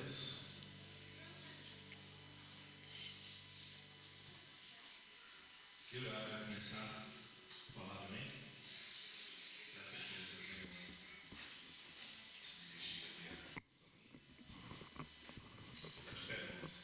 Deus. Que legal, vai começar a palavra, amém? Já que as crianças venham se dirigir aqui a tocar de pé, moço.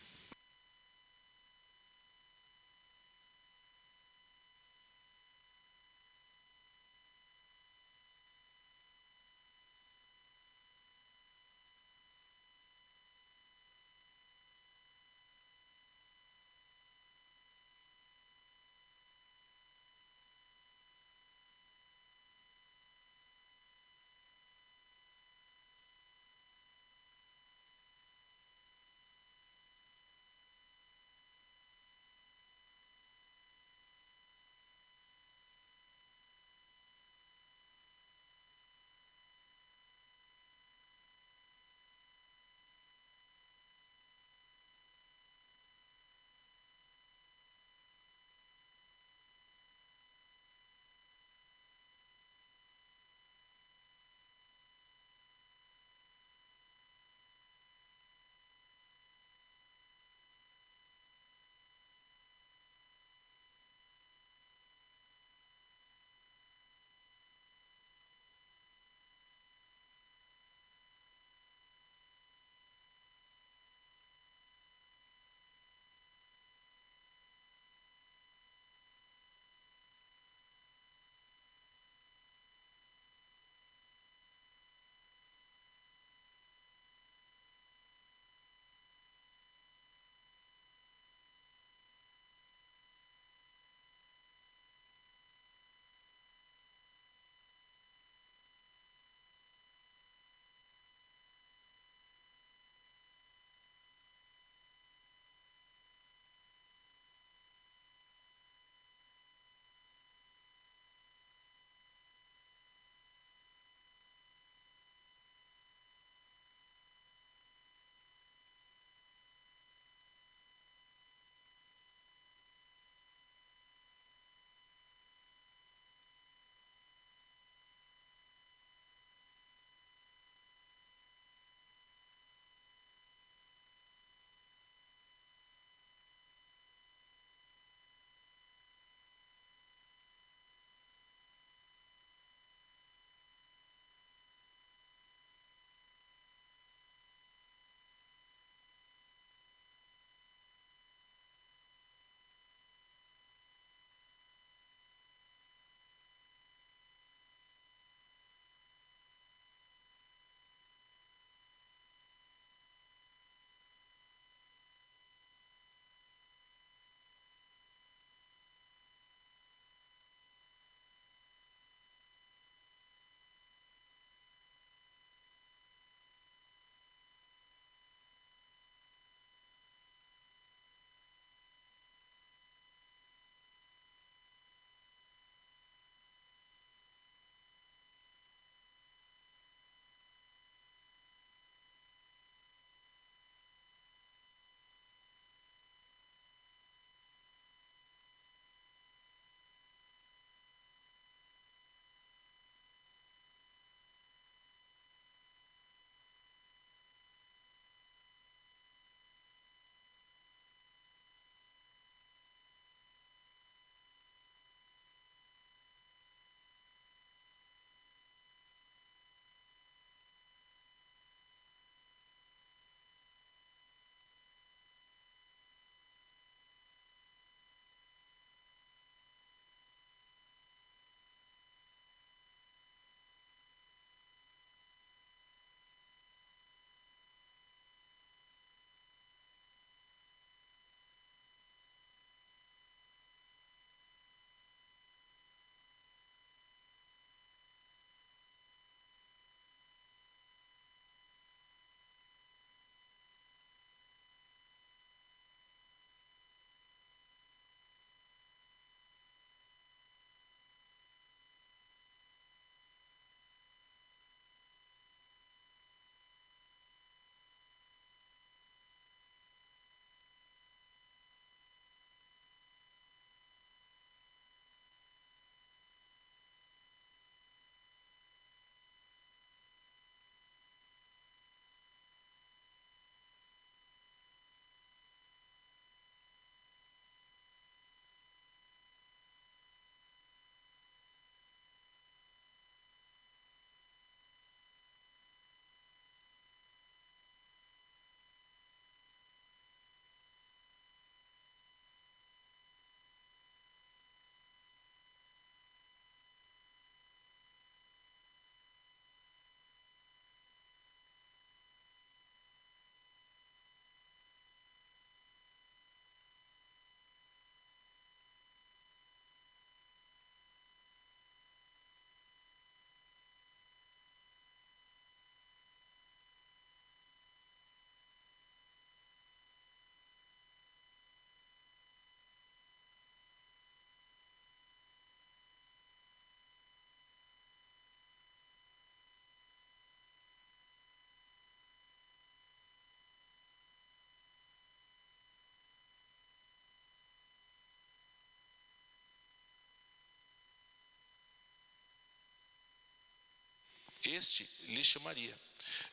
este lhe chamaria.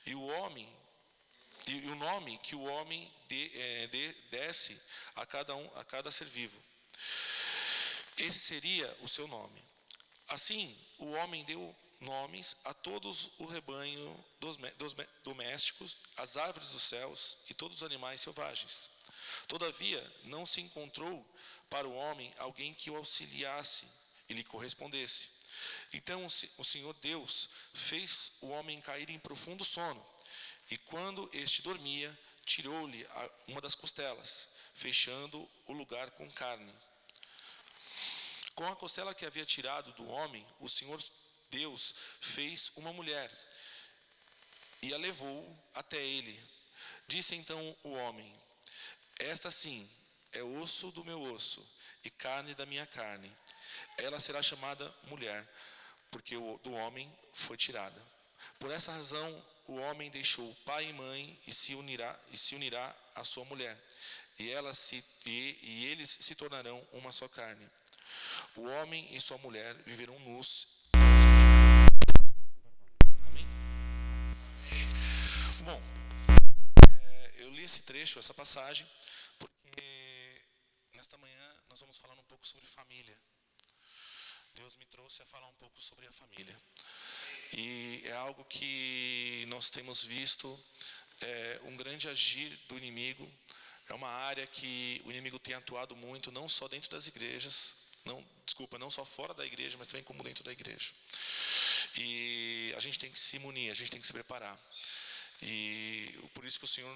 E o nome que o homem desse a cada ser vivo. Esse seria o seu nome. Assim, o homem deu nomes a todos o rebanho dos domésticos, as árvores dos céus e todos os animais selvagens. Todavia, não se encontrou para o homem alguém que o auxiliasse e lhe correspondesse. Então o Senhor Deus fez o homem cair em profundo sono, e quando este dormia, tirou-lhe uma das costelas, fechando o lugar com carne. Com a costela que havia tirado do homem, o Senhor Deus fez uma mulher e a levou até ele. Disse então o homem: esta sim é osso do meu osso e carne da minha carne. Ela será chamada mulher, porque do homem foi tirada. Por essa razão o homem deixou pai e mãe e se unirá à sua mulher, e eles se tornarão uma só carne. O homem e sua mulher viverão nus. Amém? Bom, eu li esse trecho, essa passagem, porque nesta manhã nós vamos falar um pouco sobre família. Deus me trouxe a falar um pouco sobre a família. E é algo que nós temos visto, um grande agir do inimigo. É uma área que o inimigo tem atuado muito, não só dentro das igrejas, não só fora da igreja, mas também como dentro da igreja. E a gente tem que se munir, a gente tem que se preparar. E por isso que o Senhor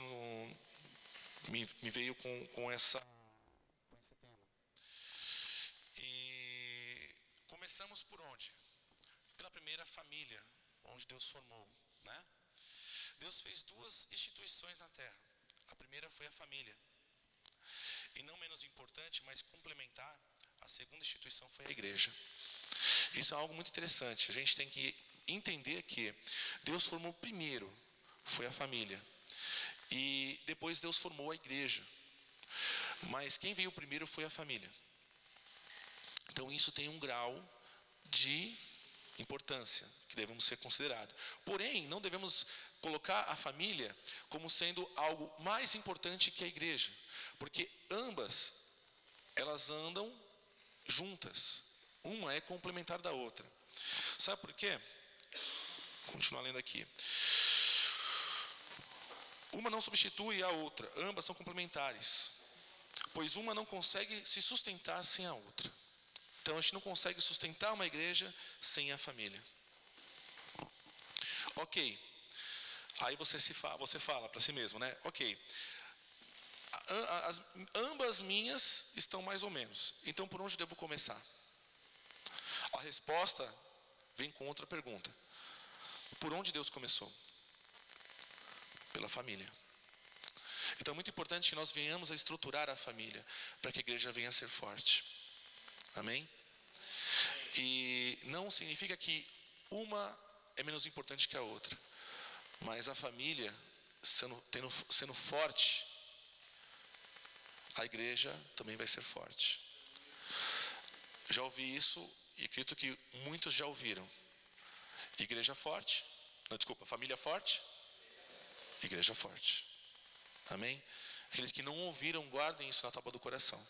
me veio com esse tema. E começamos por onde? Pela primeira família, onde Deus formou, né? Deus fez 2 instituições na terra. A primeira foi a família. E não menos importante, mas complementar, a segunda instituição foi a igreja. Isso é algo muito interessante. A gente tem que entender que Deus formou primeiro, foi a família. E depois Deus formou a igreja. Mas quem veio primeiro foi a família. Então isso tem um grau de importância que devemos ser considerado. Porém, não devemos colocar a família como sendo algo mais importante que a igreja, porque ambas elas andam juntas, uma é complementar da outra. Sabe por quê? Vou continuar lendo aqui. Uma não substitui a outra, ambas são complementares, pois uma não consegue se sustentar sem a outra. Então a gente não consegue sustentar uma igreja sem a família. Ok. Aí você fala para si mesmo, né? Ok. Ambas minhas estão mais ou menos. Então por onde devo começar? A resposta vem com outra pergunta. Por onde Deus começou? Pela família. Então é muito importante que nós venhamos a estruturar a família para que a igreja venha a ser forte. Amém? E não significa que uma é menos importante que a outra, mas a família sendo forte, a igreja também vai ser forte. Já ouvi isso e acredito que muitos já ouviram. Família forte, igreja forte. Amém? Aqueles que não ouviram, guardem isso na tábua do coração,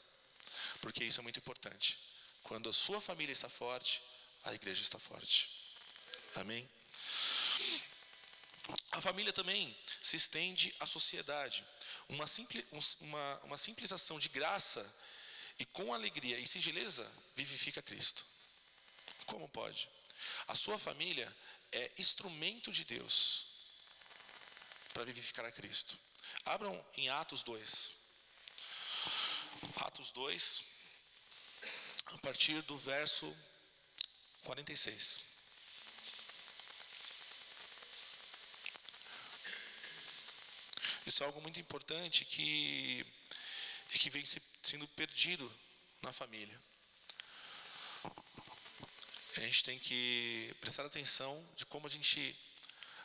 porque isso é muito importante. Quando a sua família está forte, a igreja está forte. Amém? A família também se estende à sociedade. Uma simples ação de graça e com alegria e singeleza vivifica Cristo. Como pode? A sua família é instrumento de Deus para vivificar a Cristo. Abram em Atos 2. Atos 2, a partir do verso 46. Isso é algo muito importante que vem sendo perdido na família. A gente tem que prestar atenção de como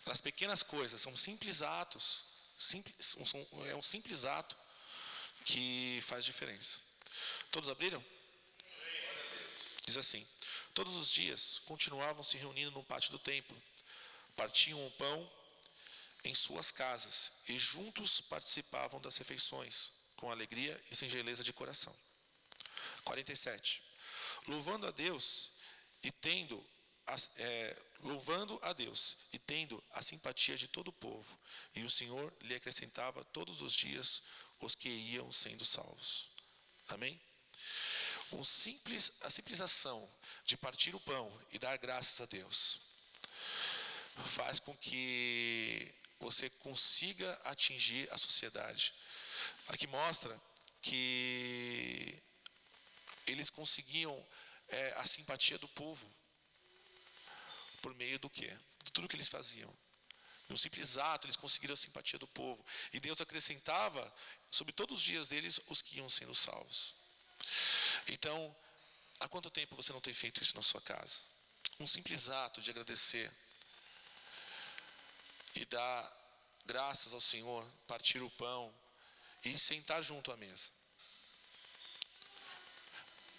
as pequenas coisas, são simples atos, é um simples ato que faz diferença. Todos abriram? Diz assim: todos os dias continuavam se reunindo no pátio do templo, partiam o pão em suas casas e juntos participavam das refeições com alegria e singeleza de coração. 47. Louvando a Deus e tendo a simpatia de todo o povo, e o Senhor lhe acrescentava todos os dias os que iam sendo salvos. Amém? A simples ação de partir o pão e dar graças a Deus faz com que você consiga atingir a sociedade. Aqui mostra que eles conseguiam a simpatia do povo por meio do quê? De tudo que eles faziam. Num simples ato, eles conseguiram a simpatia do povo. E Deus acrescentava sobre todos os dias deles os que iam sendo salvos. Então, há quanto tempo você não tem feito isso na sua casa? Um simples ato de agradecer e dar graças ao Senhor, partir o pão e sentar junto à mesa.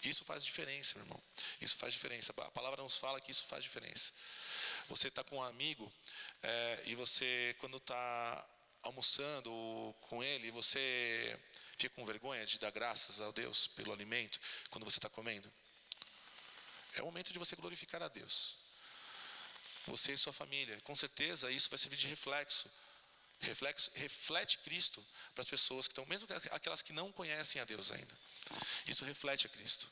Isso faz diferença, meu irmão. Isso faz diferença. A palavra nos fala que isso faz diferença. Você está com um amigo e você, quando está almoçando com ele, você fica com vergonha de dar graças a Deus pelo alimento quando você está comendo. É o momento de você glorificar a Deus. Você e sua família. Com certeza isso vai servir de reflexo. Reflete Cristo para as pessoas que estão, mesmo aquelas que não conhecem a Deus ainda. Isso reflete a Cristo.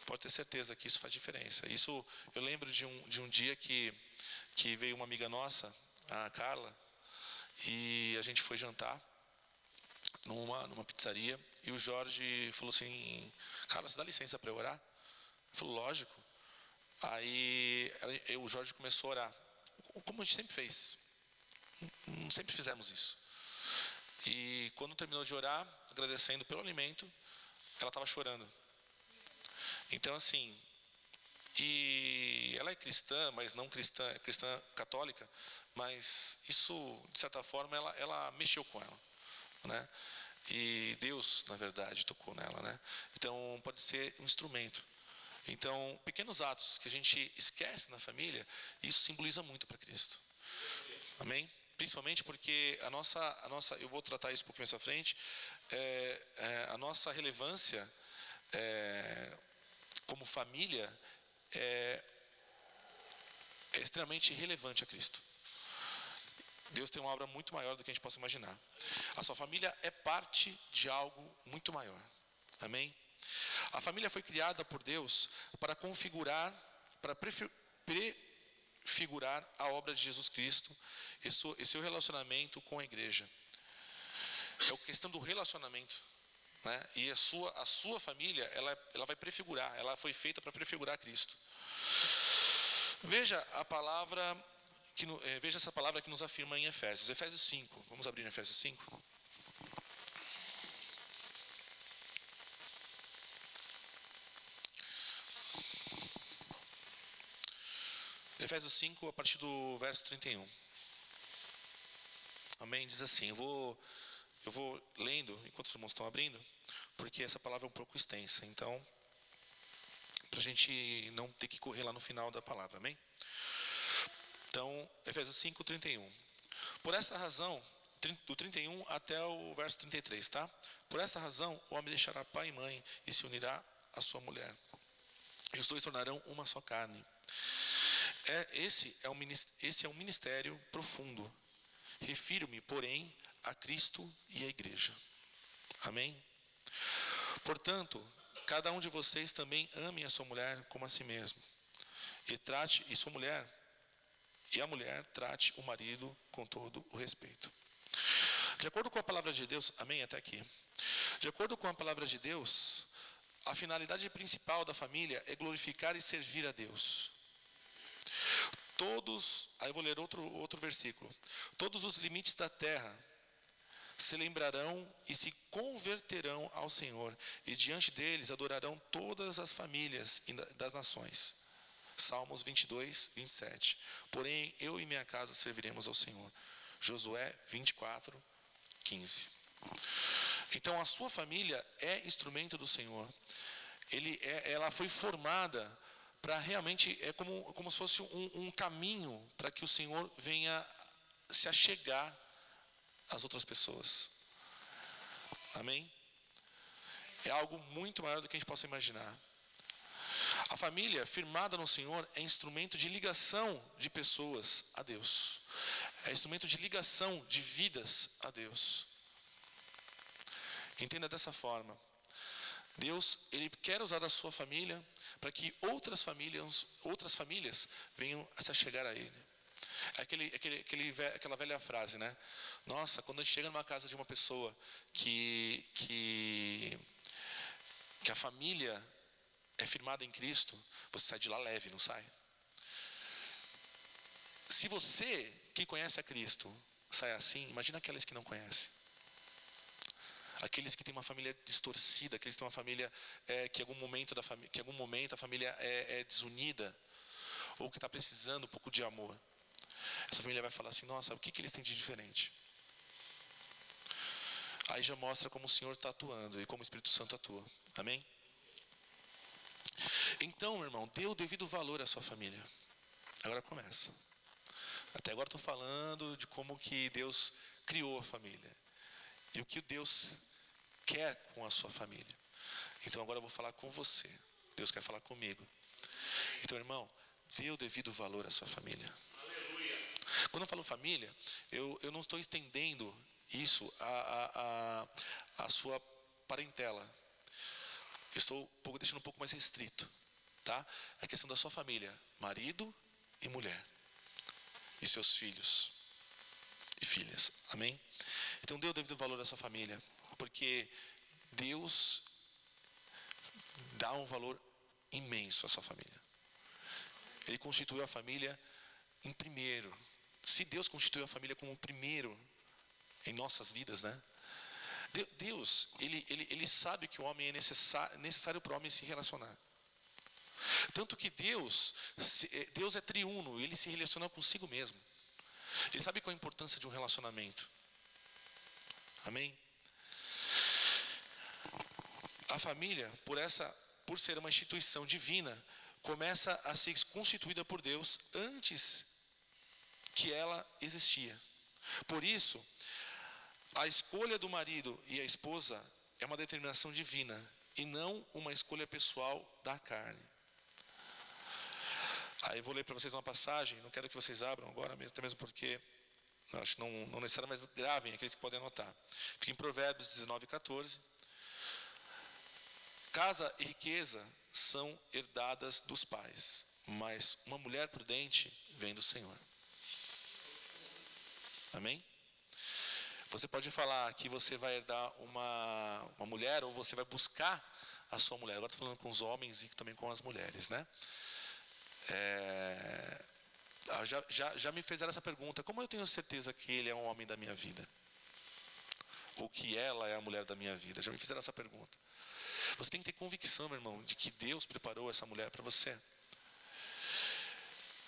Pode ter certeza que isso faz diferença. Isso, eu lembro de um dia que veio uma amiga nossa, a Carla, e a gente foi jantar numa pizzaria, e o Jorge falou assim: Carla, você dá licença para eu orar? Eu falei: lógico. Aí o Jorge começou a orar, como a gente sempre fez. Sempre fizemos isso. E quando terminou de orar, agradecendo pelo alimento, ela estava chorando. Então, assim, e ela é cristã, mas não cristã, é cristã católica, mas isso, de certa forma, ela mexeu com ela, né? E Deus, na verdade, tocou nela, né? Então, pode ser um instrumento. Então, pequenos atos que a gente esquece na família, isso simboliza muito para Cristo. Amém? Principalmente porque a nossa, eu vou tratar isso um pouquinho mais à frente, a nossa relevância como família é extremamente relevante a Cristo. Deus tem uma obra muito maior do que a gente possa imaginar. A sua família é parte de algo muito maior. Amém? A família foi criada por Deus para configurar, para prefigurar a obra de Jesus Cristo e seu relacionamento com a igreja. É a questão do relacionamento, né? E a sua família, ela vai prefigurar, ela foi feita para prefigurar Cristo. Veja essa palavra que nos afirma em Efésios. Efésios 5. Vamos abrir em Efésios 5. Efésios 5, a partir do verso 31. Amém? Diz assim, eu vou lendo enquanto os irmãos estão abrindo, porque essa palavra é um pouco extensa, então, para a gente não ter que correr lá no final da palavra, amém? Então, Efésios 5, 31. Por esta razão, do 31 até o verso 33, tá? Por esta razão, o homem deixará pai e mãe e se unirá à sua mulher. E os dois tornarão uma só carne. Esse é um ministério profundo. Refiro-me, porém, a Cristo e a igreja. Amém? Portanto, cada um de vocês também ame a sua mulher como a si mesmo. E a mulher trate o marido com todo o respeito. De acordo com a palavra de Deus, amém? Até aqui. De acordo com a palavra de Deus, a finalidade principal da família é glorificar e servir a Deus. Aí eu vou ler outro versículo. Todos os limites da terra se lembrarão e se converterão ao Senhor, e diante deles adorarão todas as famílias das nações. Salmos 22, 27. Porém, eu e minha casa serviremos ao Senhor. Josué 24, 15. Então, a sua família é instrumento do Senhor. Ela foi formada para realmente, é como se fosse um caminho para que o Senhor venha se achegar às outras pessoas. Amém? É algo muito maior do que a gente possa imaginar. A família firmada no Senhor é instrumento de ligação de pessoas a Deus. É instrumento de ligação de vidas a Deus. Entenda dessa forma. Deus, Ele quer usar a sua família para que outras famílias venham a se achegar a Ele. Aquela velha frase, né? Nossa, quando a gente chega numa casa de uma pessoa que a família é firmada em Cristo, você sai de lá leve, não sai? Se você que conhece a Cristo sai assim, imagina aqueles que não conhecem. Aqueles que têm uma família distorcida, aqueles que têm uma família que em algum momento a família é desunida, ou que está precisando um pouco de amor. Essa família vai falar assim, nossa, o que eles têm de diferente? Aí já mostra como o Senhor está atuando e como o Espírito Santo atua. Amém? Então, meu irmão, dê o devido valor à sua família. Agora começa. Até agora estou falando de como que Deus criou a família. E o que Deus quer com a sua família. Então agora eu vou falar com você. Deus quer falar comigo. Então, irmão, dê o devido valor à sua família. Quando eu falo família, eu não estou estendendo isso à sua parentela. Eu estou deixando um pouco mais restrito, tá? A questão da sua família, marido e mulher, e seus filhos e filhas, amém? Então dê o devido valor à sua família, porque Deus dá um valor imenso à sua família. Ele constituiu a família em primeiro. Se Deus constituiu a família como primeiro em nossas vidas, né? Deus, ele sabe que o homem é necessário para o homem se relacionar. Tanto que Deus é triuno, ele se relaciona consigo mesmo. Ele sabe qual a importância de um relacionamento. Amém? A família, por ser uma instituição divina, começa a ser constituída por Deus antes que ela existia. Por isso, a escolha do marido e a esposa é uma determinação divina e não uma escolha pessoal da carne. Aí eu vou ler para vocês uma passagem, não quero que vocês abram agora mesmo, até mesmo porque acho que não necessariamente, mas gravem aqueles que podem anotar. Fica em Provérbios 19:14. Casa e riqueza são herdadas dos pais, mas uma mulher prudente vem do Senhor. Amém? Você pode falar que você vai herdar uma mulher, ou você vai buscar a sua mulher. Agora estou falando com os homens e também com as mulheres, né? Já me fizeram essa pergunta: como eu tenho certeza que ele é um homem da minha vida? Ou que ela é a mulher da minha vida? Já me fizeram essa pergunta. Você tem que ter convicção, meu irmão, de que Deus preparou essa mulher para você.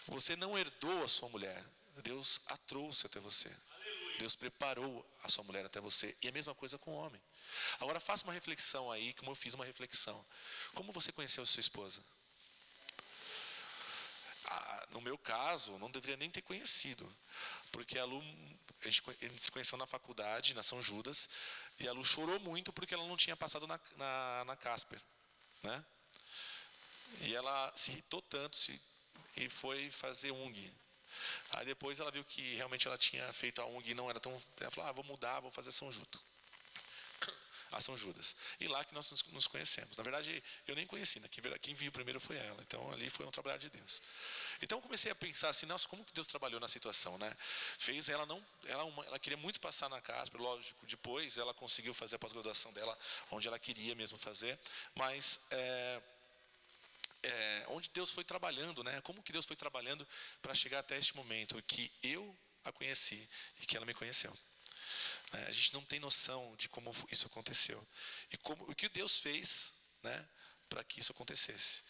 Você não herdou a sua mulher, Deus a trouxe até você. Deus preparou a sua mulher até você. E a mesma coisa com o homem. Agora faça uma reflexão aí, como eu fiz uma reflexão. Como você conheceu a sua esposa? No meu caso, não deveria nem ter conhecido. Porque a Lu, a gente se conheceu na faculdade, na São Judas. E a Lu chorou muito porque ela não tinha passado na Casper, né? E ela se irritou tanto e foi fazer UNG. Aí depois ela viu que realmente ela tinha feito a UNG e não era tão... Ela falou, vou mudar, vou fazer São Judas. A São Judas. E lá que nós nos conhecemos. Na verdade, eu nem conheci, né? Quem viu primeiro foi ela. Então ali foi um trabalhar de Deus. Então eu comecei a pensar assim, nossa, como que Deus trabalhou na situação, né? Fez ela não... Ela queria muito passar na Casper, lógico. Depois ela conseguiu fazer a pós-graduação dela, onde ela queria mesmo fazer. Mas... onde Deus foi trabalhando, né? Como que Deus foi trabalhando para chegar até este momento que eu a conheci e que ela me conheceu. A gente não tem noção de como isso aconteceu e o que Deus fez, né, para que isso acontecesse.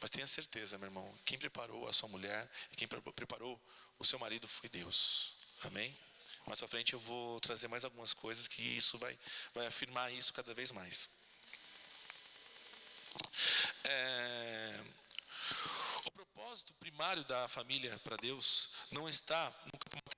Mas tenha certeza, meu irmão, quem preparou a sua mulher e quem preparou o seu marido foi Deus. Amém? Mais pra frente eu vou trazer mais algumas coisas que isso vai afirmar isso cada vez mais. propósito primário da família para Deus não está no campo material.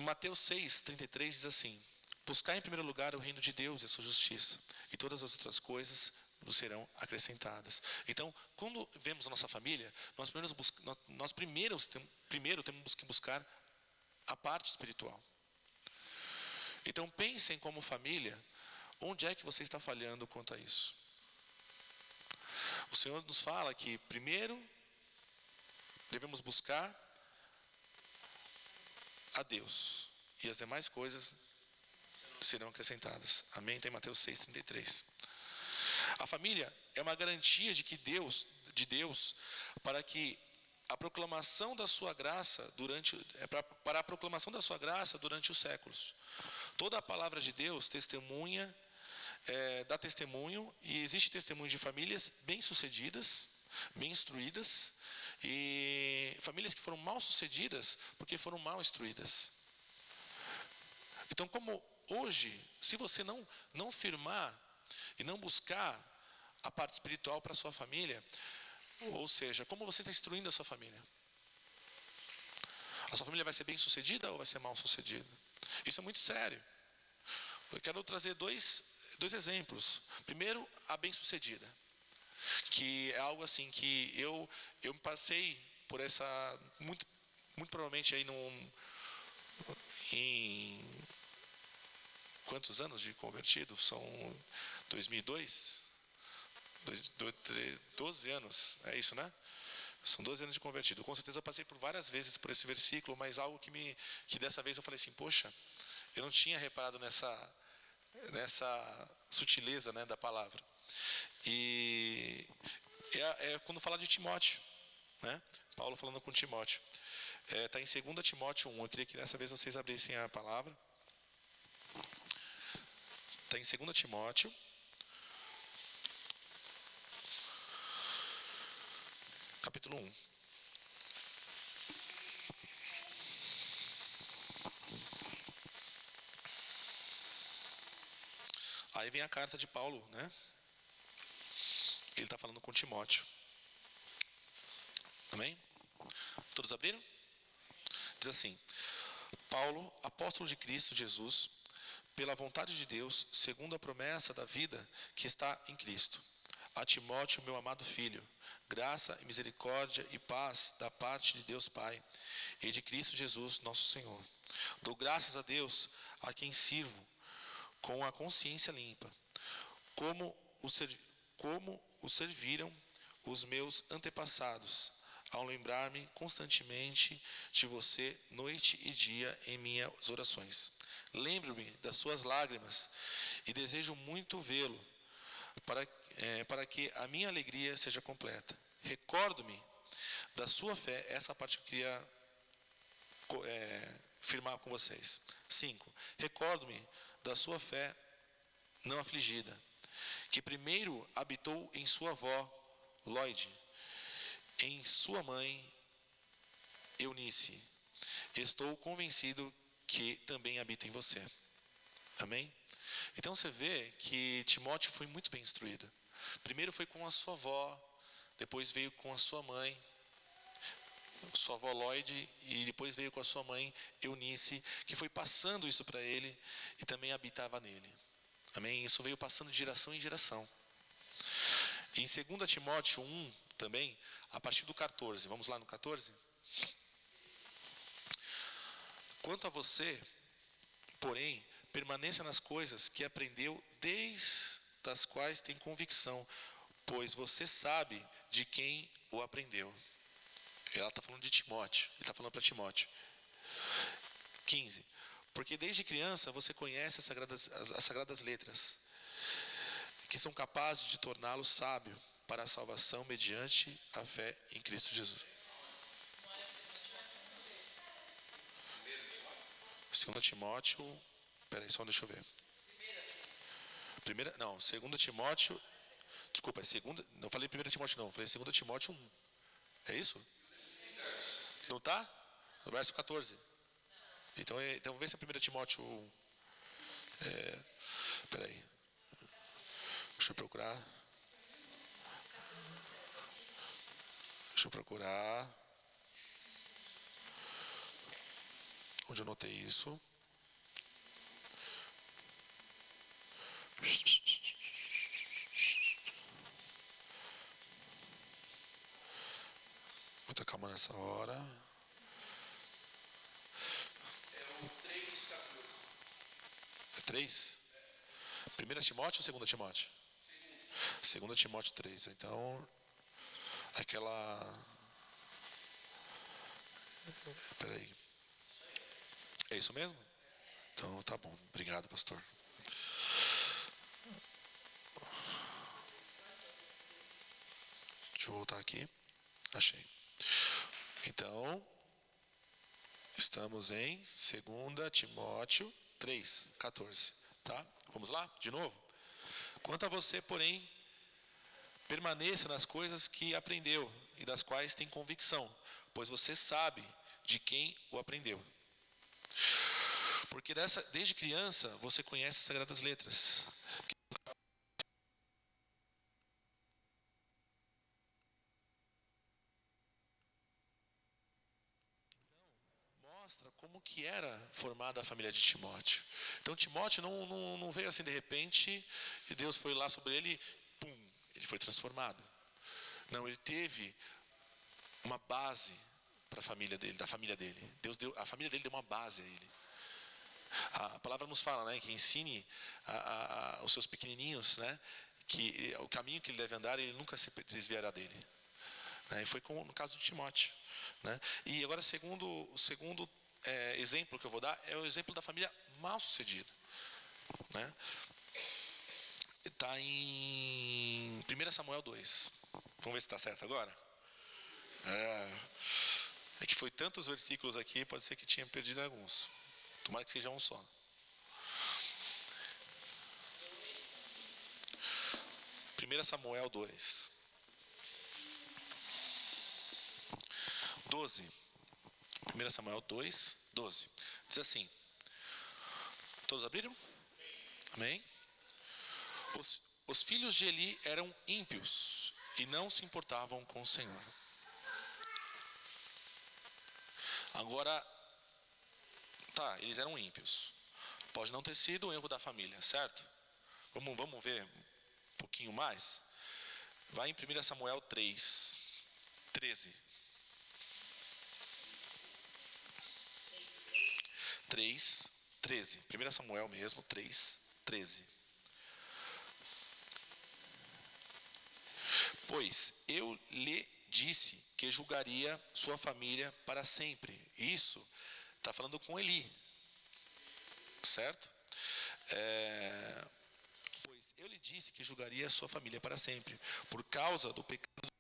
Mateus 6:33 diz assim: buscar em primeiro lugar o reino de Deus e a sua justiça, e todas as outras coisas nos serão acrescentadas. Então, quando vemos a nossa família, nós primeiro temos que buscar a parte espiritual. Então, pensem como família, onde é que você está falhando quanto a isso? O Senhor nos fala que primeiro devemos buscar a Deus, e as demais coisas serão acrescentadas. Amém? Tem Mateus 6:33. A família é uma garantia de Deus para que a proclamação da sua graça para a proclamação da sua graça durante os séculos. Toda a palavra de Deus testemunha, dá testemunho, e existe testemunho de famílias bem-sucedidas, bem instruídas, e famílias que foram mal sucedidas porque foram mal instruídas. Então, como hoje, se você não firmar e não buscar a parte espiritual para a sua família, ou seja, como você está instruindo a sua família? A sua família vai ser bem sucedida ou vai ser mal sucedida? Isso é muito sério. Eu quero trazer dois exemplos. Primeiro, a bem sucedida, que é algo assim que eu me passei por essa, muito provavelmente aí em quantos anos de convertido? São 2002? 12 anos, é isso, né? São 12 anos de convertido. Com certeza eu passei por várias vezes por esse versículo, mas algo que dessa vez eu falei assim, poxa, eu não tinha reparado nessa sutileza, né, da palavra. E é quando fala de Timóteo, né? Paulo falando com Timóteo. Está em 2 Timóteo 1. Eu queria que dessa vez vocês abrissem a palavra. Está em 2 Timóteo. Capítulo 1. Aí vem a carta de Paulo, né? Ele está falando com Timóteo. Amém? Todos abriram? Diz assim: Paulo, apóstolo de Cristo Jesus, pela vontade de Deus, segundo a promessa da vida que está em Cristo. A Timóteo, meu amado filho, graça e misericórdia e paz da parte de Deus Pai e de Cristo Jesus, nosso Senhor. Dou graças a Deus, a quem sirvo com a consciência limpa, como o serviram os meus antepassados, ao lembrar-me constantemente de você, noite e dia, em minhas orações. Lembro-me das suas lágrimas e desejo muito vê-lo, para que a minha alegria seja completa. Recordo-me da sua fé, essa parte que eu queria firmar com vocês. 5. Recordo-me da sua fé não afligida, que primeiro habitou em sua avó, Lloyd, em sua mãe, Eunice. Estou convencido que também habita em você. Amém? Então você vê que Timóteo foi muito bem instruído. Primeiro foi com a sua avó, depois veio com a sua mãe, sua avó Lloyd, e depois veio com a sua mãe Eunice, que foi passando isso para ele e também habitava nele. Amém? Isso veio passando de geração em geração. E em 2 Timóteo 1 também, a partir do 14, vamos lá no 14? Quanto a você, porém, permaneça nas coisas que aprendeu, desde as quais tem convicção, pois você sabe de quem o aprendeu. Ela está falando de Timóteo, ele está falando para Timóteo. 15. Porque desde criança você conhece as sagradas letras, que são capazes de torná-lo sábio para a salvação mediante a fé em Cristo Jesus. 2 Timóteo, peraí, só deixa eu ver. 2 Timóteo, desculpa, não falei 1 Timóteo não, falei 2 Timóteo 1. É isso? Não tá? No verso 14. Então vê se é 1 Timóteo. Peraí. Deixa eu procurar. Deixa eu procurar. Onde eu notei isso? Muita calma nessa hora. É o 3,14. É 3? 1 Timóteo ou 2 Timóteo? 2 Timóteo 3. Então, aquela... Peraí. É isso mesmo? Então, tá bom. Obrigado, pastor. Deixa eu voltar aqui. Achei. Então, estamos em 2 Timóteo 3,14. Tá? Vamos lá? De novo? Quanto a você, porém, permaneça nas coisas que aprendeu e das quais tem convicção, pois você sabe de quem o aprendeu. Porque desde criança você conhece as Sagradas Letras. Mostra como que era formada a família de Timóteo. Então Timóteo não veio assim de repente e Deus foi lá sobre ele e pum, ele foi transformado. Não, ele teve uma base para a família dele, da família dele. A família dele deu uma base a ele. A palavra nos fala, né, que ensine os seus pequenininhos, né, que o caminho que ele deve andar, ele nunca se desviará dele. E foi no caso de Timóteo. Né? E agora, o segundo exemplo que eu vou dar é o exemplo da família mal-sucedida. Né? Está em 1 Samuel 2. Vamos ver se está certo agora? É que foi tantos versículos aqui, pode ser que tinha perdido alguns. Tomara que seja um só. 1 Samuel 2. 12. 1 Samuel 2, 12. Diz assim. Todos abriram? Amém? Os filhos de Eli eram ímpios e não se importavam com o Senhor. Agora, tá, eles eram ímpios. Pode não ter sido um erro da família, certo? Vamos ver um pouquinho mais? Vai em 1 Samuel 3, 13. 3, 13. 1 Samuel mesmo, 3, 13. Pois eu lhe disse que julgaria sua família para sempre. Isso está falando com Eli. Certo? Pois eu lhe disse que julgaria sua família para sempre, por causa do pecado.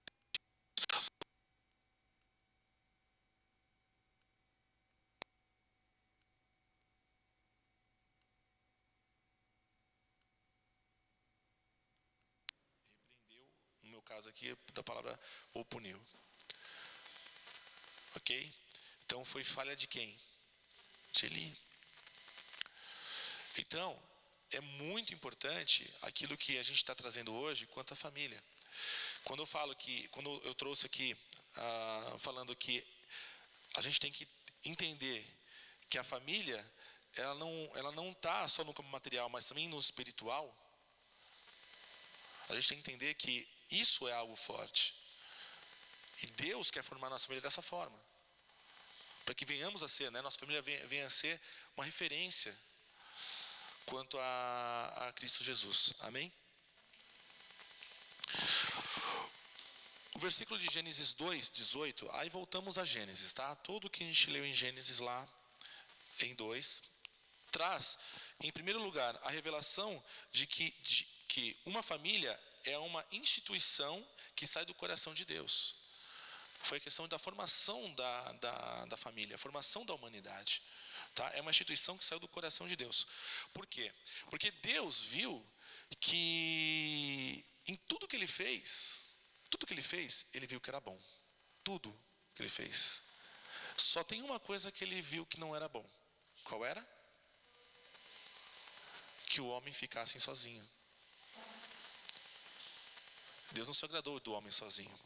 Repreendeu, no meu caso aqui, da palavra ou puniu. Ok? Então foi falha de quem? De Eli. Então, é muito importante aquilo que a gente está trazendo hoje quanto à família. Quando eu trouxe aqui, falando que a gente tem que entender que a família, ela não está só no campo material, mas também no espiritual. A gente tem que entender que isso é algo forte. E Deus quer formar nossa família dessa forma. Para que venhamos a ser, né, nossa família venha a ser uma referência quanto a Cristo Jesus. Amém? O versículo de Gênesis 2, 18. Aí voltamos a Gênesis, tá? Tudo que a gente leu em Gênesis lá, em 2, traz, em primeiro lugar, a revelação de que uma família é uma instituição que sai do coração de Deus. Foi a questão da formação da família, a formação da humanidade. Tá? É uma instituição que saiu do coração de Deus. Por quê? Porque Deus viu que em tudo que ele fez, ele viu que era bom. Tudo que ele fez. Só tem uma coisa que ele viu que não era bom. Qual era? Que o homem ficasse sozinho. Deus não se agradou do homem sozinho.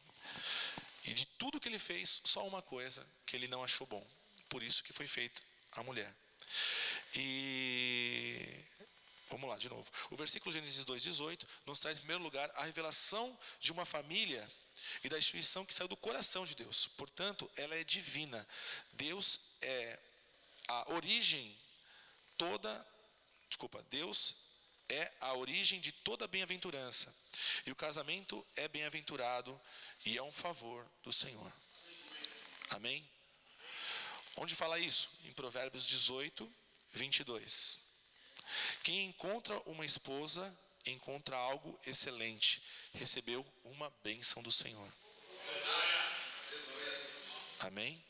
E de tudo que ele fez, só uma coisa que ele não achou bom. Por isso que foi feita a mulher. E vamos lá de novo. O versículo Gênesis 2:18 nos traz em primeiro lugar a revelação de uma família e da instituição que saiu do coração de Deus. Portanto, ela é divina. Deus é a origem Deus é a origem de toda bem-aventurança. E o casamento é bem-aventurado e é um favor do Senhor. Amém? Onde fala isso? Em Provérbios 18:22. Quem encontra uma esposa, encontra algo excelente. Recebeu uma bênção do Senhor. Amém?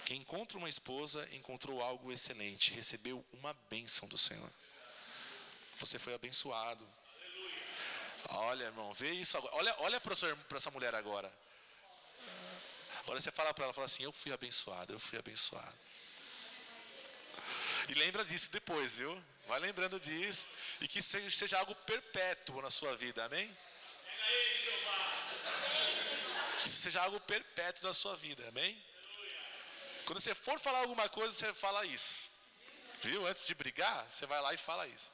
Quem encontra uma esposa, encontrou algo excelente. Recebeu uma bênção do Senhor. Você foi abençoado. Olha, irmão, vê isso agora. Olha para essa mulher agora. Agora você fala para ela, fala assim: eu fui abençoado. E lembra disso depois, viu? Vai lembrando disso. E que seja algo perpétuo na sua vida, amém? Que seja algo perpétuo na sua vida, amém? Quando você for falar alguma coisa, você fala isso. Viu? Antes de brigar, você vai lá e fala isso.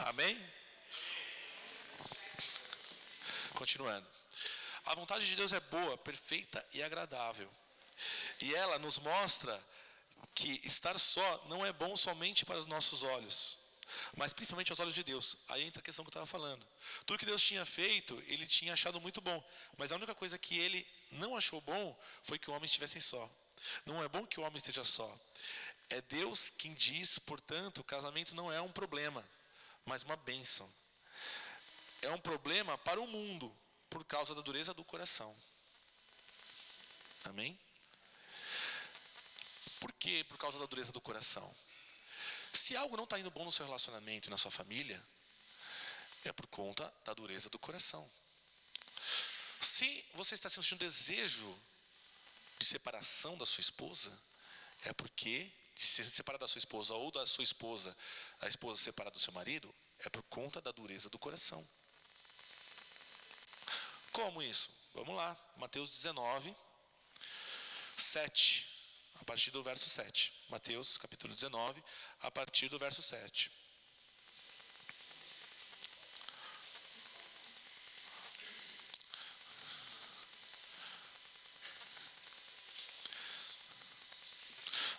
Amém? Continuando. A vontade de Deus é boa, perfeita e agradável. E ela nos mostra que estar só não é bom somente para os nossos olhos, mas principalmente aos olhos de Deus. Aí entra a questão que eu estava falando. Tudo que Deus tinha feito, ele tinha achado muito bom. Mas a única coisa que ele não achou bom foi que o homem estivesse só. Não é bom que o homem esteja só. É Deus quem diz, portanto, o casamento não é um problema, mas uma bênção. É um problema para o mundo, por causa da dureza do coração. Amém? Por quê? Por causa da dureza do coração. Se algo não está indo bom no seu relacionamento e na sua família, é por conta da dureza do coração. Se você está sentindo desejo de separação da sua esposa, é porque de se separar da sua esposa ou da sua esposa, a esposa separar do seu marido, é por conta da dureza do coração. Como isso? Vamos lá, Mateus 19:7, a partir do verso 7. Mateus capítulo 19, a partir do verso 7.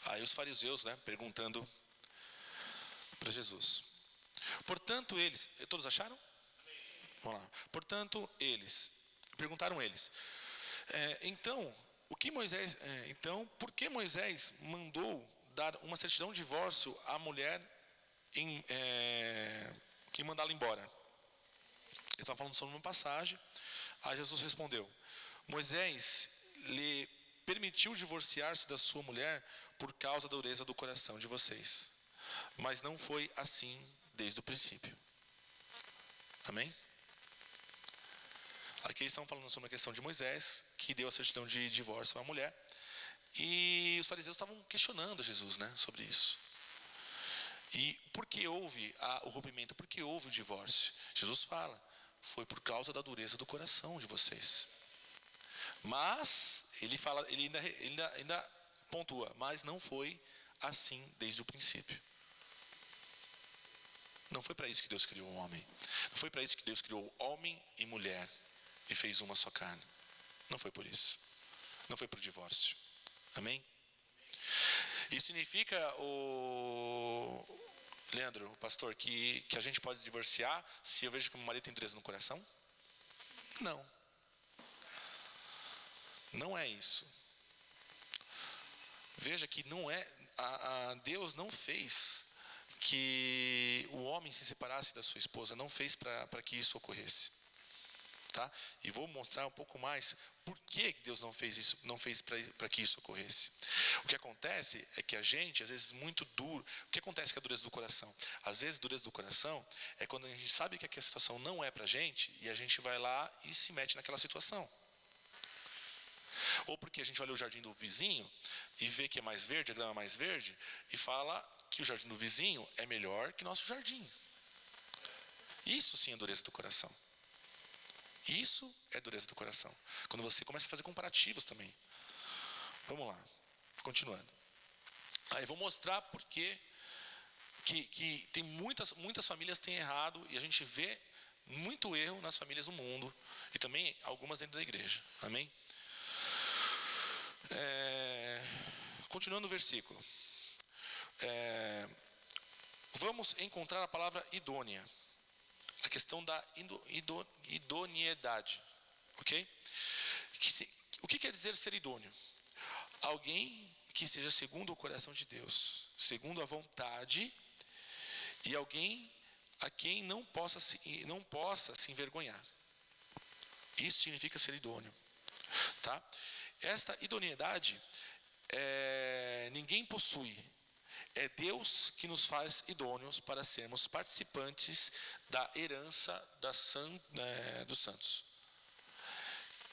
Aí os fariseus, perguntando para Jesus. Portanto, eles... Todos acharam? Vamos lá. Portanto, perguntaram eles. Então, por que Moisés mandou dar uma certidão de divórcio à mulher e mandá-la embora? Eles estavam falando sobre uma passagem. Aí Jesus respondeu: Moisés lhe permitiu divorciar-se da sua mulher por causa da dureza do coração de vocês, mas não foi assim desde o princípio. Amém? Aqui eles estão falando sobre a questão de Moisés, que deu a certidão de divórcio à mulher, e os fariseus estavam questionando Jesus, sobre isso. E por que houve o rompimento? Por que houve o divórcio? Jesus fala: foi por causa da dureza do coração de vocês. Mas ele ainda pontua: mas não foi assim desde o princípio. Não foi para isso que Deus criou o homem. Não foi para isso que Deus criou homem e mulher e fez uma só carne. Não foi por isso. Não foi por divórcio. Amém? Isso significa, Leandro, o pastor, que a gente pode divorciar se eu vejo que o meu marido tem dureza no coração? Não. Não é isso. Veja que não é... Deus não fez que o homem se separasse da sua esposa. Não fez para que isso ocorresse. Tá? E vou mostrar um pouco mais por que Deus não fez isso, não fez para que isso ocorresse. O que acontece é que a gente, às vezes, muito duro. O que acontece com a dureza do coração? Às vezes, a dureza do coração é quando a gente sabe que aquela situação não é para a gente e a gente vai lá e se mete naquela situação. Ou porque a gente olha o jardim do vizinho e vê que é mais verde, a grama é mais verde, e fala que o jardim do vizinho é melhor que nosso jardim. Isso sim é dureza do coração. Isso é dureza do coração. Quando você começa a fazer comparativos também. Vamos lá, continuando. Aí vou mostrar porque que tem muitas famílias têm errado, e a gente vê muito erro nas famílias do mundo, e também algumas dentro da igreja. Amém? Continuando o versículo. Vamos encontrar a palavra idônea. A questão da idoneidade. Ok? O que quer dizer ser idôneo? Alguém que seja segundo o coração de Deus, segundo a vontade, e alguém a quem não possa se envergonhar. Isso significa ser idôneo. Tá? Esta idoneidade ninguém possui. É Deus que nos faz idôneos para sermos participantes da herança dos santos.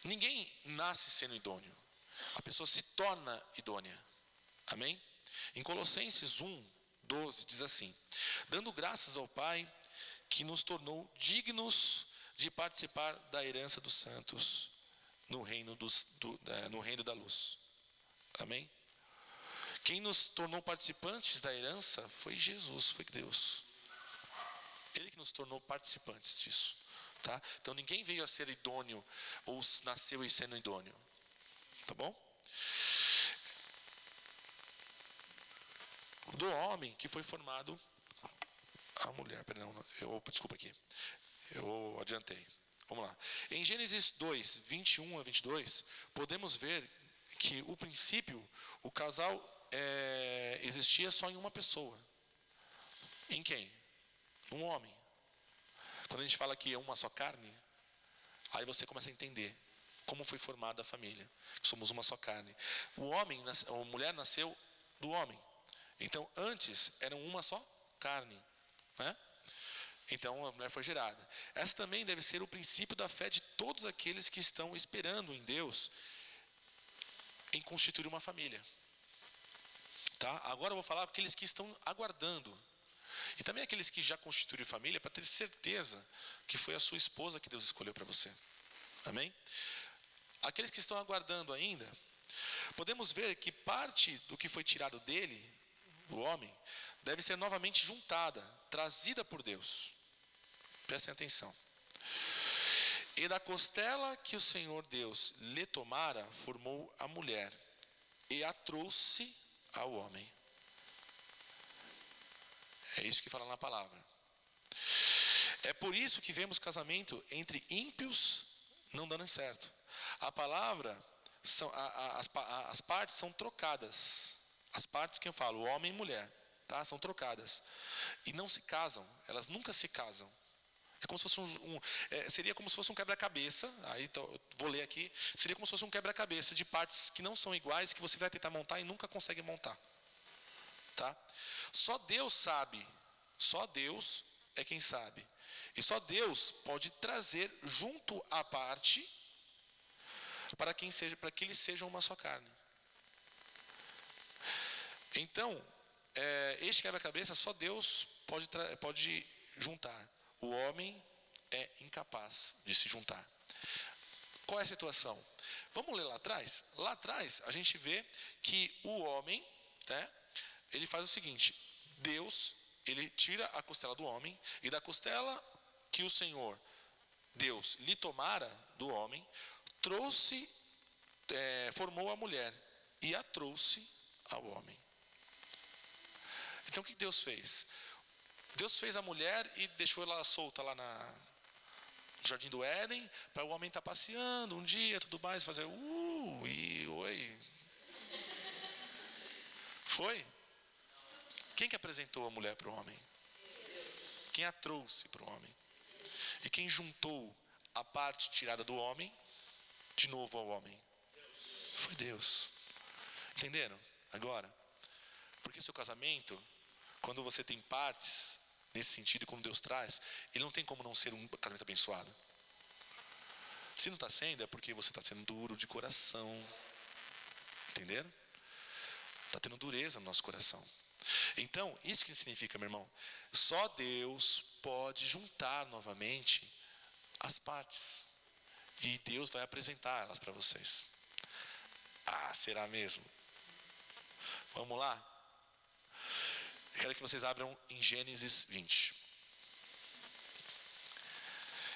Ninguém nasce sendo idôneo. A pessoa se torna idônea. Amém? Em Colossenses 1:12 diz assim: dando graças ao Pai que nos tornou dignos de participar da herança dos santos no reino da luz. Amém? Quem nos tornou participantes da herança foi Jesus, foi Deus. Ele que nos tornou participantes disso. Tá? Então ninguém veio a ser idôneo ou nasceu e sendo idôneo. Tá bom? Do homem que foi formado a mulher, desculpa aqui. Eu adiantei. Vamos lá. Em Gênesis 2:21-22, podemos ver que o princípio, o casal existia só em uma pessoa. Em quem? Um homem. Quando a gente fala que é uma só carne, aí você começa a entender como foi formada a família. Somos uma só carne. A mulher nasceu do homem. Então, antes, eram uma só carne. Né? Então, a mulher foi gerada. Essa também deve ser o princípio da fé de todos aqueles que estão esperando em Deus em constituir uma família. Tá? Agora eu vou falar com aqueles que estão aguardando. E também aqueles que já constituíram família, para ter certeza que foi a sua esposa que Deus escolheu para você. Amém? Aqueles que estão aguardando ainda, podemos ver que parte do que foi tirado dele, o homem, deve ser novamente juntada, trazida por Deus. Prestem atenção. E da costela que o Senhor Deus lhe tomara, formou a mulher, e a trouxe ao homem. É isso que fala na palavra. É por isso que vemos casamento entre ímpios não dando certo. A palavra, as partes são trocadas. As partes que eu falo, homem e mulher, tá? São trocadas. E não se casam, elas nunca se casam. É como se fosse seria como se fosse um quebra-cabeça. Aí vou ler aqui. Seria como se fosse um quebra-cabeça de partes que não são iguais, que você vai tentar montar e nunca consegue montar. Tá? Só Deus sabe. Só Deus é quem sabe. E só Deus pode trazer junto à parte para que eles sejam uma só carne. Então, este quebra-cabeça só Deus pode juntar. O homem é incapaz de se juntar. Qual é a situação? Vamos ler lá atrás? Lá atrás a gente vê que o homem, né, ele faz o seguinte: Deus, ele tira a costela do homem, e da costela que o Senhor Deus lhe tomara do homem, formou a mulher e a trouxe ao homem. Então o que Deus fez? Deus fez a mulher e deixou ela solta lá no Jardim do Éden, para o homem estar passeando um dia, tudo mais, fazer e oi. Foi? Quem que apresentou a mulher para o homem? Quem a trouxe para o homem? E quem juntou a parte tirada do homem de novo ao homem? Foi Deus. Entenderam? Agora, porque seu casamento, quando você tem partes nesse sentido, como Deus traz, ele não tem como não ser um casamento abençoado. Se não está sendo, é porque você está sendo duro de coração. Entenderam? Está tendo dureza no nosso coração. Então, isso que significa, meu irmão? Só Deus pode juntar novamente as partes. E Deus vai apresentar elas para vocês. Ah, será mesmo? Vamos lá? Eu quero que vocês abram em Gênesis 20.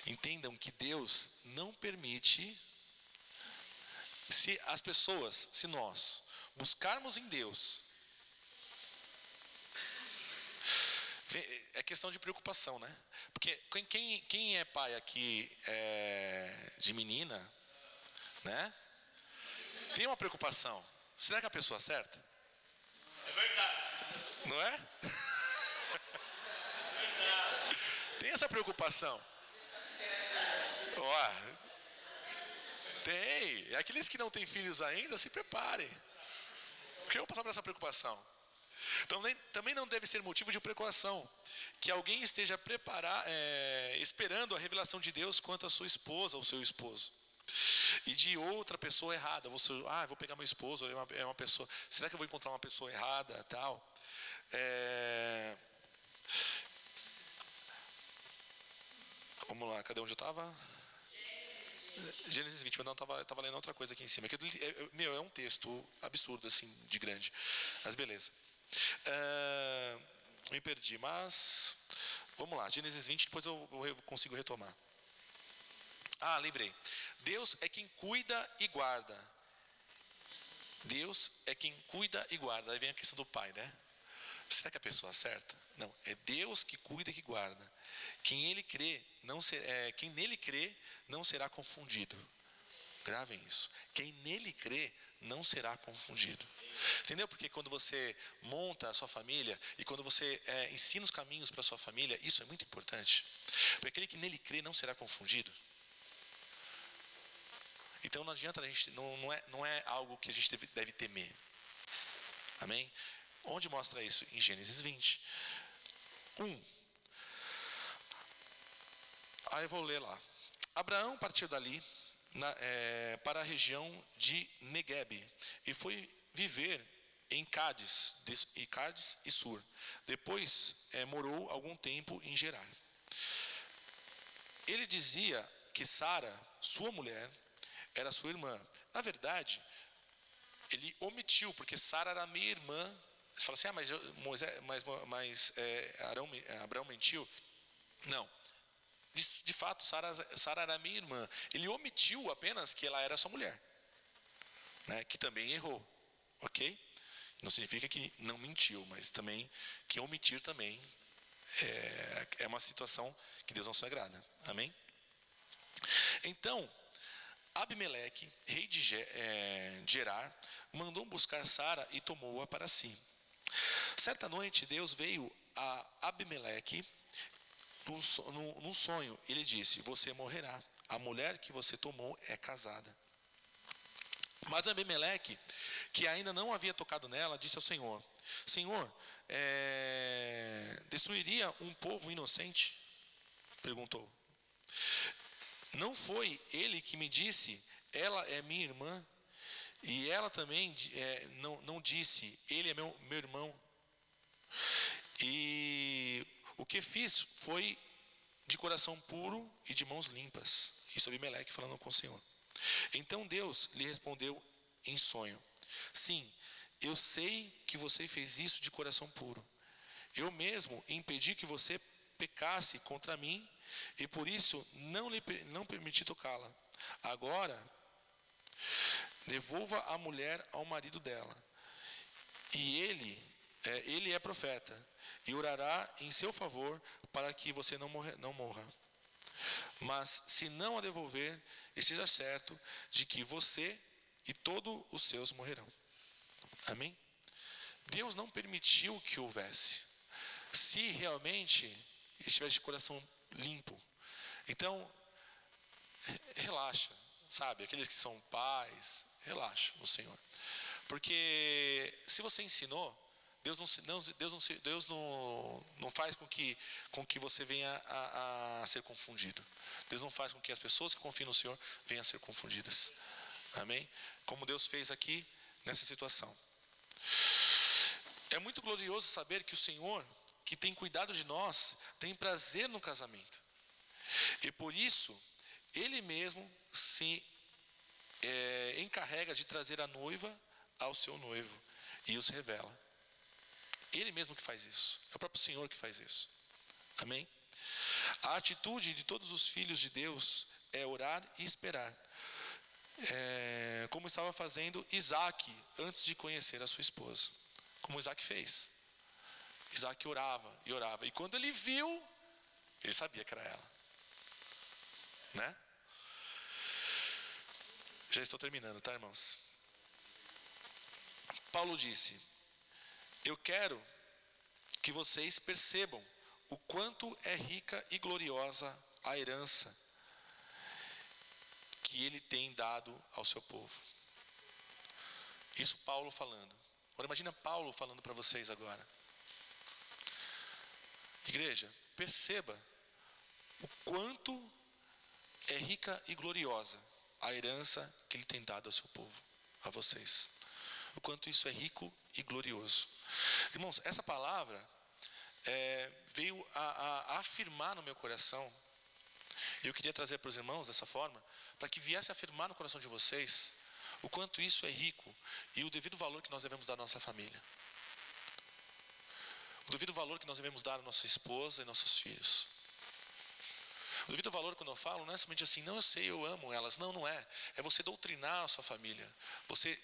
Entendam que Deus não permite, se nós buscarmos em Deus, é questão de preocupação, né? Porque quem é pai aqui de menina, né? Tem uma preocupação. Será que é a pessoa certa? É verdade. Não é? Tem essa preocupação. Ó, tem. Aqueles que não têm filhos ainda, se preparem. Porque eu vou passar por essa preocupação. Então, também não deve ser motivo de preocupação que alguém esteja esperando a revelação de Deus quanto à sua esposa ou seu esposo. E de outra pessoa errada. Vou pegar meu esposo, é uma pessoa. Será que eu vou encontrar uma pessoa errada? Tal. Vamos lá, cadê onde eu estava? Gênesis 20, mas não, eu estava lendo outra coisa aqui em cima. É um texto absurdo, assim, de grande. Mas beleza. Me perdi, mas vamos lá, Gênesis 20, depois eu consigo retomar. Lembrei. Deus é quem cuida e guarda. Deus é quem cuida e guarda. Aí vem a questão do pai, né? Será que é a pessoa certa? Não, é Deus que cuida e que guarda. Quem nele crê não será confundido. Gravem isso. Quem nele crê não será confundido. Entendeu? Porque quando você monta a sua família e quando você ensina os caminhos para a sua família, isso é muito importante. Porque aquele que nele crê não será confundido. Então não adianta a gente, não é algo que a gente deve temer. Amém? Onde mostra isso? Em Gênesis 20. 1. Aí eu vou ler lá. Abraão partiu dali para a região de Neguebe e foi viver em Cádiz e Sur. Depois morou algum tempo em Gerar. Ele dizia que Sara, sua mulher, era sua irmã. Na verdade, ele omitiu, porque Sara era minha irmã. Você fala assim, Abraão mentiu? Não. De fato, Sara era minha irmã. Ele omitiu apenas que ela era sua mulher, né? Que também errou, ok? Não significa que não mentiu, mas também que omitir também é uma situação que Deus não se agrada. Amém? Então, Abimeleque, rei de Gerar, mandou buscar Sara e tomou-a para si. Certa noite, Deus veio a Abimeleque num sonho. Ele disse: você morrerá. A mulher que você tomou é casada. Mas Abimeleque, que ainda não havia tocado nela, disse ao Senhor: Senhor, destruiria um povo inocente? Perguntou. Não foi ele que me disse, ela é minha irmã? E ela também não disse, ele é meu irmão? E o que fiz foi de coração puro e de mãos limpas. Isso é Abimeleque falando com o Senhor. Então Deus lhe respondeu em sonho: sim, eu sei que você fez isso de coração puro. Eu mesmo impedi que você pecasse contra mim e por isso não permiti tocá-la. Agora, devolva a mulher ao marido dela. E ele é profeta e orará em seu favor para que você não morra. Mas se não a devolver, esteja certo de que você e todos os seus morrerão. Amém? Deus não permitiu que houvesse. Se realmente estivesse de coração limpo. Então, relaxa, sabe? Aqueles que são pais, relaxa no Senhor. Porque se você ensinou, Deus não faz com que você venha a ser confundido. Deus não faz com que as pessoas que confiam no Senhor venham a ser confundidas. Amém? Como Deus fez aqui, nessa situação. É muito glorioso saber que o Senhor que tem cuidado de nós tem prazer no casamento. E por isso, ele mesmo se encarrega de trazer a noiva ao seu noivo e os revela. Ele mesmo que faz isso. É o próprio Senhor que faz isso. Amém? A atitude de todos os filhos de Deus é orar e esperar. Como estava fazendo Isaac antes de conhecer a sua esposa. Como Isaac fez. Isaac orava e orava. E quando ele viu, ele sabia que era ela. Né? Já estou terminando, tá, irmãos? Paulo disse: eu quero que vocês percebam o quanto é rica e gloriosa a herança que ele tem dado ao seu povo. Isso Paulo falando. Agora imagina Paulo falando para vocês agora. Igreja, perceba o quanto é rica e gloriosa a herança que ele tem dado ao seu povo, a vocês. O quanto isso é rico e glorioso. Irmãos, essa palavra veio a afirmar no meu coração. Eu queria trazer para os irmãos dessa forma, para que viesse a afirmar no coração de vocês o quanto isso é rico e o devido valor que nós devemos dar à nossa família. O devido valor que nós devemos dar à nossa esposa e nossos filhos. O devido valor, quando eu falo, não é somente assim, não, eu sei, eu amo elas. Não, não é. É você doutrinar a sua família. Você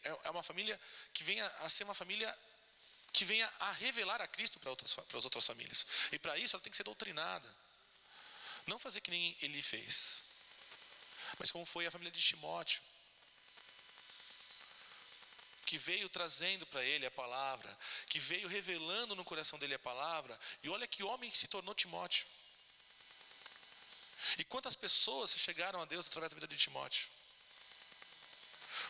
é uma família que venha a ser uma família que venha a revelar a Cristo para as outras famílias. E para isso ela tem que ser doutrinada. Não fazer que nem ele fez. Mas como foi a família de Timóteo, que veio trazendo para ele a palavra, que veio revelando no coração dele a palavra, e olha que homem que se tornou Timóteo. E quantas pessoas chegaram a Deus através da vida de Timóteo?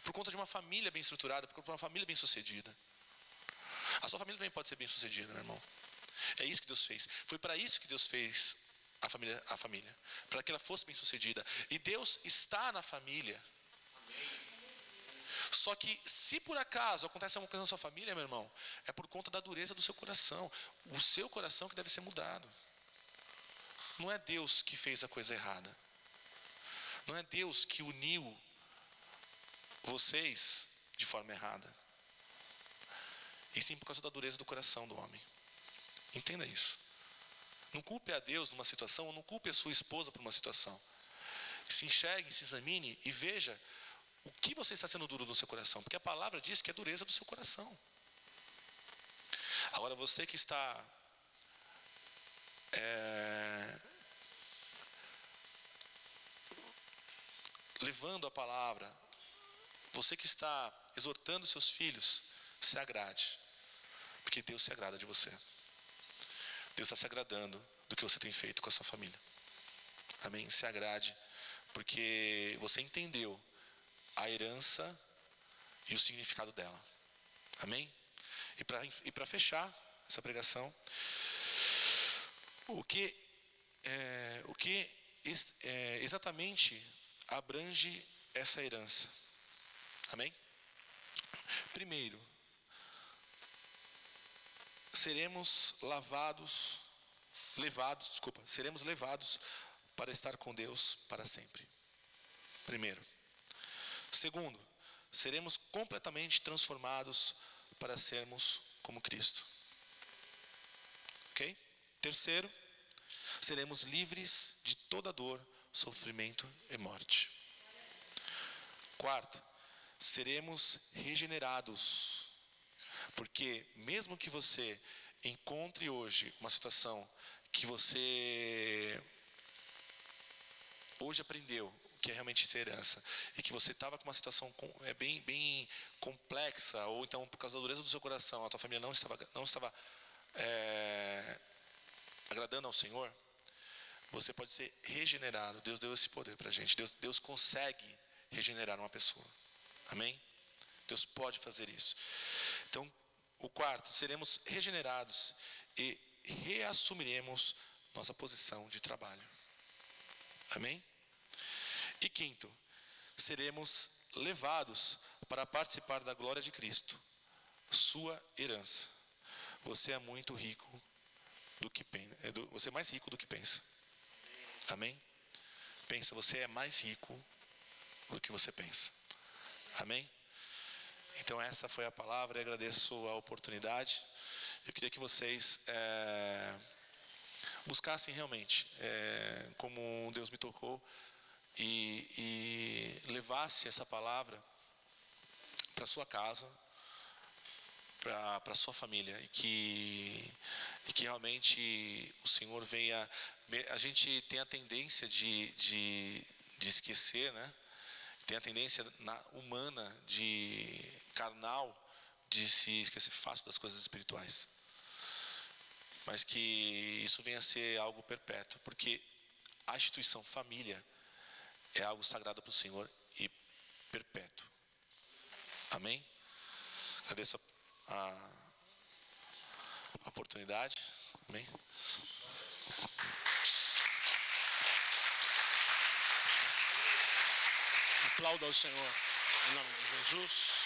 Por conta de uma família bem estruturada, por conta de uma família bem sucedida. A sua família também pode ser bem sucedida, meu irmão. É isso que Deus fez. Foi para isso que Deus fez a família. Para que ela fosse bem sucedida. E Deus está na família. Só que se por acaso acontece alguma coisa na sua família, meu irmão, é por conta da dureza do seu coração. O seu coração que deve ser mudado. Não é Deus que fez a coisa errada. Não é Deus que uniu vocês de forma errada. E sim por causa da dureza do coração do homem. Entenda isso. Não culpe a Deus numa situação, ou não culpe a sua esposa por uma situação. Se enxergue, se examine e veja o que você está sendo duro no seu coração. Porque a palavra diz que é dureza do seu coração. Agora você que está levando a palavra, você que está exortando seus filhos, se agrade. Porque Deus se agrada de você. Deus está se agradando do que você tem feito com a sua família. Amém? Se agrade, porque você entendeu a herança e o significado dela. Amém? E para fechar essa pregação, o que exatamente abrange essa herança? Amém? Primeiro, seremos levados para estar com Deus para sempre. Primeiro. Segundo, seremos completamente transformados para sermos como Cristo. Ok? Terceiro, seremos livres de toda dor, sofrimento e morte. Quarto, seremos regenerados. Porque mesmo que você encontre hoje uma situação que você hoje aprendeu o que é realmente ser herança, e que você estava com uma situação bem complexa, ou então por causa da dureza do seu coração, a tua família não estava agradando ao Senhor, você pode ser regenerado. Deus deu esse poder para a gente. Deus consegue regenerar uma pessoa. Amém? Deus pode fazer isso. Então, o quarto, seremos regenerados e reassumiremos nossa posição de trabalho. Amém? E quinto, seremos levados para participar da glória de Cristo, sua herança. você é muito rico do que pensa. Você é mais rico do que pensa. Amém? Pensa, você é mais rico do que você pensa. Amém? Então essa foi a palavra, eu agradeço a oportunidade. Eu queria que vocês buscassem realmente como Deus me tocou e levasse essa palavra para sua casa, para sua família, e que realmente o Senhor venha. A gente tem a tendência de esquecer, né? Tem a tendência humana, carnal, de se esquecer fácil das coisas espirituais. Mas que isso venha a ser algo perpétuo, porque a instituição família é algo sagrado para o Senhor e perpétuo. Amém? Agradeço a oportunidade. Amém? Aplauda ao Senhor, em nome de Jesus.